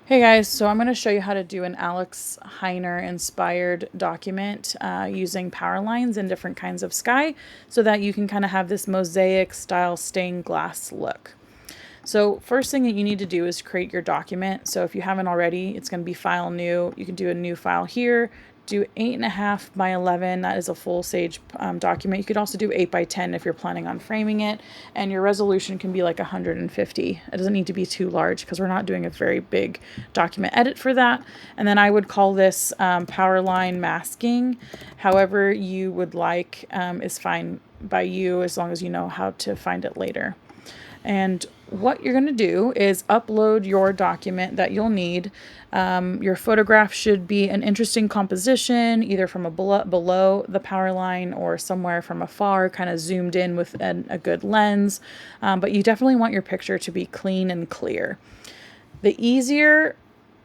Hey guys, so I'm going to show you how to do an Alex Hyner inspired document using power lines and different kinds of sky so that you can kind of have this mosaic style stained glass look. So first thing that you need to do is create your document. So if you haven't already, it's going to be file new. You can do a new file here, do 8.5 by 11. That is a full Sage document. You could also do 8 by 10 if you're planning on framing it. And your resolution can be like 150. It doesn't need to be too large because we're not doing a very big document edit for that. And then I would call this power line masking. However you would like is fine by you as long as you know how to find it later. And what you're going to do is upload your document that you'll need. Your photograph should be an interesting composition, either from below the power line or somewhere from afar, kind of zoomed in with a good lens. But you definitely want your picture to be clean and clear. The easier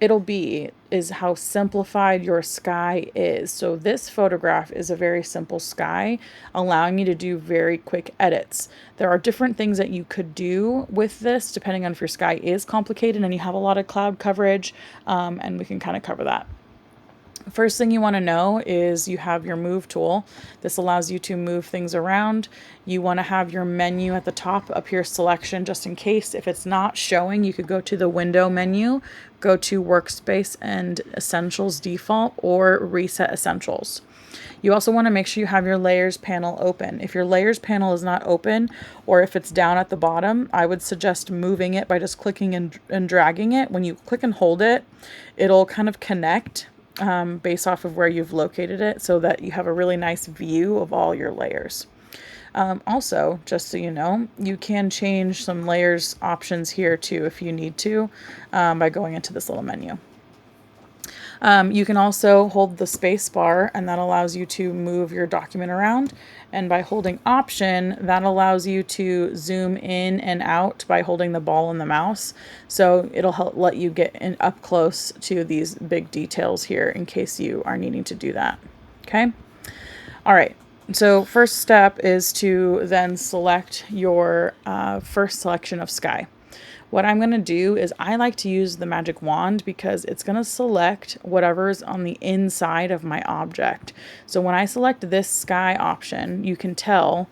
it'll be is how simplified your sky is. So this photograph is a very simple sky, allowing you to do very quick edits. There are different things that you could do with this depending on if your sky is complicated and you have a lot of cloud coverage, and we can kind of cover that. First thing you want to know is you have your move tool. This allows you to move things around. You want to have your menu at the top, up here selection, just in case. If it's not showing, you could go to the window menu, go to workspace and essentials default, or reset essentials. You also want to make sure you have your layers panel open. If your layers panel is not open, or if it's down at the bottom, I would suggest moving it by just clicking and dragging it. When you click and hold it, it'll kind of connect based off of where you've located it so that you have a really nice view of all your layers. Also, just so you know, you can change some layers options here too if you need to by going into this little menu. You can also hold the space bar, and that allows you to move your document around. And by holding Option, that allows you to zoom in and out by holding the ball and the mouse. So it'll help let you get up close to these big details here in case you are needing to do that. Okay. All right. So first step is to then select your first selection of sky. What I'm going to do is I like to use the magic wand because it's going to select whatever's on the inside of my object. So when I select this sky option, you can tell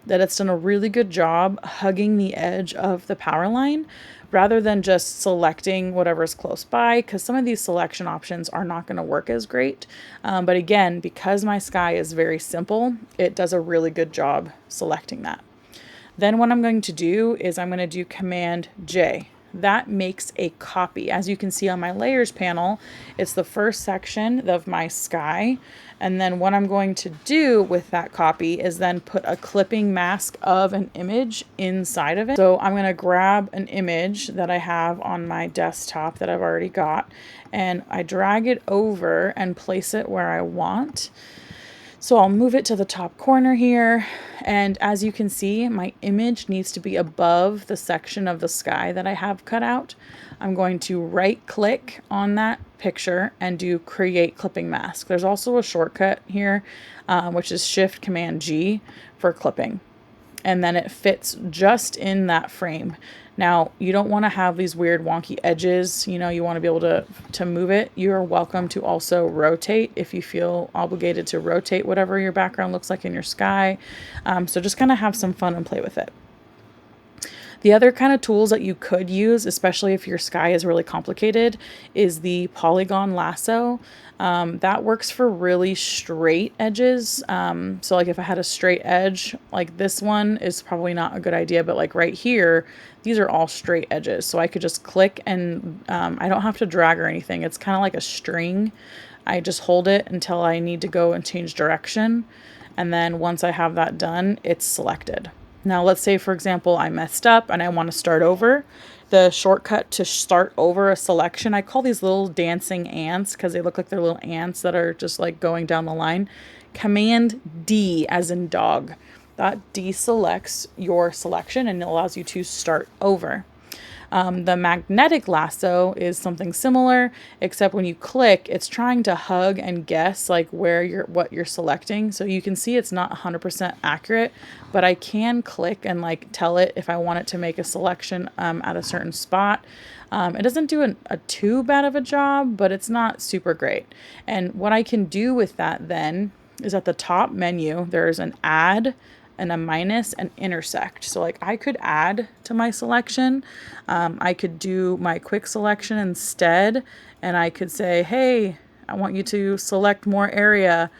that it's done a really good job hugging the edge of the power line rather than just selecting whatever's close by, because some of these selection options are not going to work as great. But again, because my sky is very simple, it does a really good job selecting that. Then what I'm going to do is I'm going to do Command J. That makes a copy. As you can see on my layers panel, it's the first section of my sky. And then what I'm going to do with that copy is then put a clipping mask of an image inside of it. So I'm going to grab an image that I have on my desktop that I've already got, and I drag it over and place it where I want. So I'll move it to the top corner here, and as you can see, my image needs to be above the section of the sky that I have cut out. I'm going to right click on that picture and do create clipping mask. There's also a shortcut here, which is Shift Command G for clipping. And then it fits just in that frame. Now, you don't want to have these weird wonky edges. You know, you want to be able to move it. You're welcome to also rotate if you feel obligated to rotate whatever your background looks like in your sky. So just kind of have some fun and play with it. The other kind of tools that you could use, especially if your sky is really complicated, is the polygon lasso. That works for really straight edges. So like if I had a straight edge, like this one is probably not a good idea, but like right here, these are all straight edges. So I could just click and I don't have to drag or anything. It's kind of like a string. I just hold it until I need to go and change direction. And then once I have that done, it's selected. Now, let's say, for example, I messed up and I want to start over. The shortcut to start over a selection, I call these little dancing ants because they look like they're little ants that are just like going down the line. Command D as in dog. That deselects your selection and it allows you to start over. The magnetic lasso is something similar, except when you click, it's trying to hug and guess like what you're selecting. So you can see it's not 100% accurate, but I can click and like tell it if I want it to make a selection at a certain spot. It doesn't do a too bad of a job, but it's not super great. And what I can do with that then is at the top menu, there's an add and a minus and intersect. So like I could add to my selection. I could do my quick selection instead. And I could say, hey, I want you to select more area.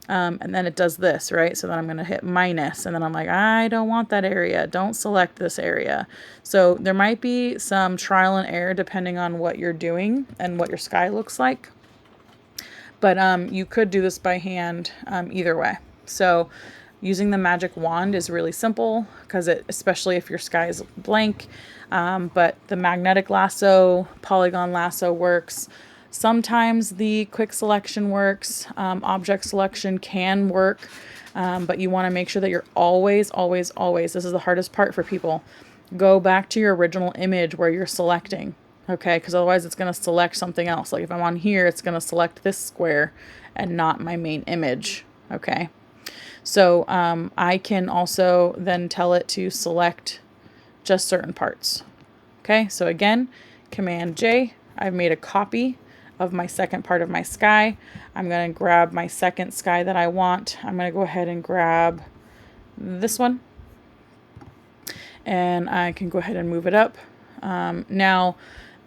And then it does this, right? So then I'm going to hit minus, and then I'm like, I don't want that area. Don't select this area. So there might be some trial and error depending on what you're doing and what your sky looks like. But you could do this by hand either way. So using the magic wand is really simple because especially if your sky is blank. But the magnetic lasso, polygon lasso works. Sometimes the quick selection works. Object selection can work. But you want to make sure that you're always, this is the hardest part for people. Go back to your original image where you're selecting. Okay, because otherwise it's going to select something else. Like if I'm on here, it's going to select this square and not my main image. Okay, so I can also then tell it to select just certain parts. Okay, so again, Command J, I've made a copy of my second part of my sky. I'm going to grab my second sky that I want. I'm going to go ahead and grab this one. And I can go ahead and move it up. Now,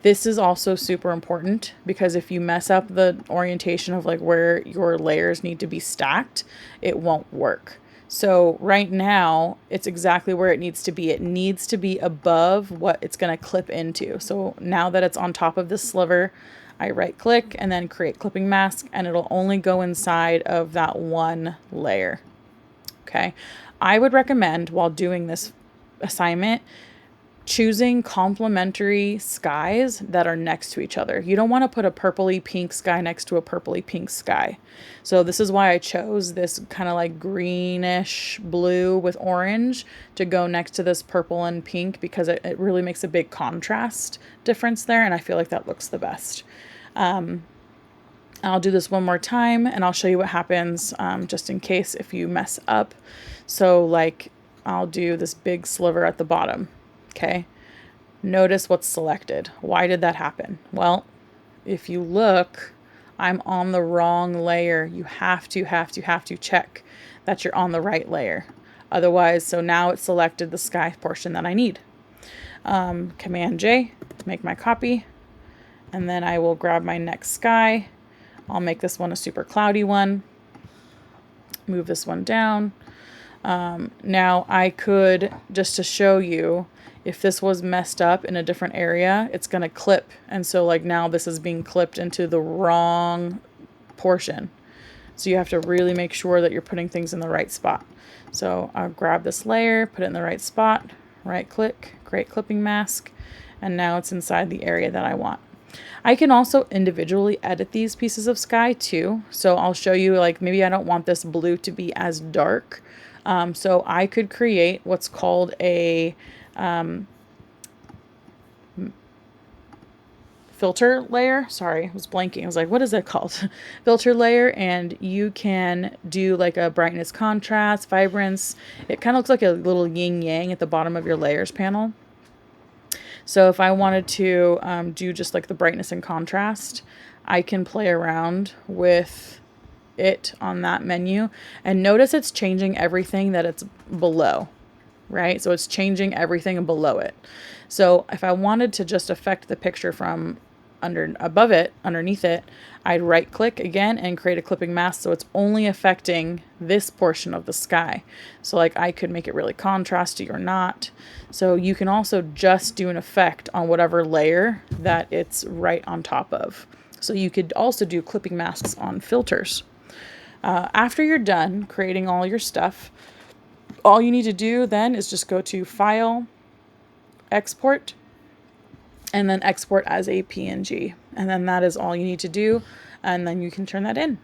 this is also super important because if you mess up the orientation of like where your layers need to be stacked, it won't work. So right now, it's exactly where it needs to be. It needs to be above what it's going to clip into. So now that it's on top of this sliver, I right click and then create clipping mask, and it'll only go inside of that one layer. Okay. I would recommend while doing this assignment, choosing complementary skies that are next to each other. You don't want to put a purpley pink sky next to a purpley pink sky. So this is why I chose this kind of like greenish blue with orange to go next to this purple and pink, because it really makes a big contrast difference there, and I feel like that looks the best. I'll do this one more time and I'll show you what happens just in case if you mess up. So like I'll do this big sliver at the bottom. Okay, notice what's selected. Why did that happen? Well, if you look, I'm on the wrong layer. You have to check that you're on the right layer. Otherwise, so now it's selected the sky portion that I need. Command J, make my copy, and then I will grab my next sky. I'll make this one a super cloudy one. Move this one down. Now I could, just to show you, if this was messed up in a different area, it's going to clip. And so like now this is being clipped into the wrong portion. So you have to really make sure that you're putting things in the right spot. So I'll grab this layer, put it in the right spot, right click, create clipping mask, and now it's inside the area that I want. I can also individually edit these pieces of sky too. So I'll show you, like maybe I don't want this blue to be as dark. So I could create what's called a filter layer. Sorry, I was blanking. I was like, what is that called? Filter layer. And you can do like a brightness, contrast, vibrance. It kind of looks like a little yin yang at the bottom of your layers panel. So if I wanted to do just like the brightness and contrast, I can play around with it on that menu, and notice it's changing everything that it's below, right? So it's changing everything below it. So if I wanted to just affect the picture from underneath it, I'd right click again and create a clipping mask. So it's only affecting this portion of the sky. So like I could make it really contrasty or not. So you can also just do an effect on whatever layer that it's right on top of. So you could also do clipping masks on filters. After you're done creating all your stuff, all you need to do then is just go to File, Export, and then export as a PNG. And then that is all you need to do. And then you can turn that in.